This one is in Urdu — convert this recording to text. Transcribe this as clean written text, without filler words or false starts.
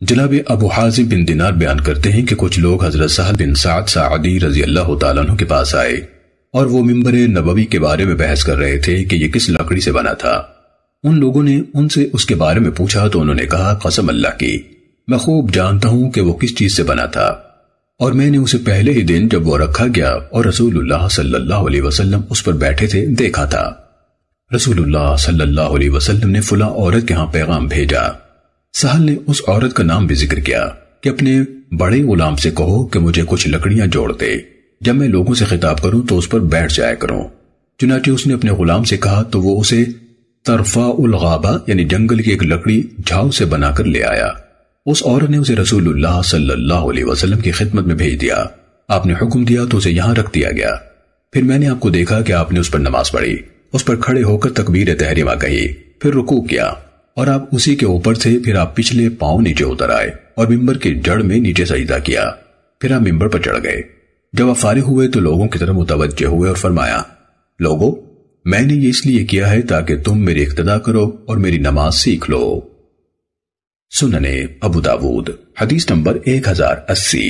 جناب ابو حازم بن دینار بیان کرتے ہیں کہ کچھ لوگ حضرت سہل بن سعد ساعدی رضی اللہ تعالیٰ عنہ کے پاس آئے اور وہ ممبر نبوی کے بارے میں بحث کر رہے تھے کہ یہ کس لکڑی سے بنا تھا۔ ان لوگوں نے ان سے اس کے بارے میں پوچھا تو انہوں نے کہا، قسم اللہ کی، میں خوب جانتا ہوں کہ وہ کس چیز سے بنا تھا، اور میں نے اسے پہلے ہی دن جب وہ رکھا گیا اور رسول اللہ صلی اللہ علیہ وسلم اس پر بیٹھے تھے دیکھا تھا۔ رسول اللہ صلی اللہ علیہ وسلم نے فلاں عورت کے ہاں پیغام بھیجا۔ سہل نے اس عورت کا نام بھی ذکر کیا کہ اپنے بڑے غلام سے کہو کہ مجھے کچھ لکڑیاں جوڑ دے، جب میں لوگوں سے خطاب کروں تو اس پر بیٹھ جایا کروں۔ چنانچہ اس نے اپنے غلام سے کہا تو وہ اسے طرفاء الغابہ یعنی جنگل کی ایک لکڑی جھاؤ سے بنا کر لے آیا۔ اس عورت نے اسے رسول اللہ صلی اللہ علیہ وسلم کی خدمت میں بھیج دیا۔ آپ نے حکم دیا تو اسے یہاں رکھ دیا گیا۔ پھر میں نے آپ کو دیکھا کہ آپ نے اس پر نماز پڑھی، اس پر کھڑے ہو کر تکبیر تحریمہ کہی، پھر رکوع کیا، اور آپ اسی کے اوپر تھے۔ پھر آپ پچھلے پاؤں نیچے اتر آئے اور ممبر کی جڑ میں نیچے سجدہ کیا۔ پھر آپ ممبر پر چڑھ گئے۔ جب آپ فارغ ہوئے تو لوگوں کی طرف متوجہ ہوئے اور فرمایا، لوگو، میں نے یہ اس لیے کیا ہے تاکہ تم میری اقتداء کرو اور میری نماز سیکھ لو۔ سنن ابو داود حدیث نمبر 1080۔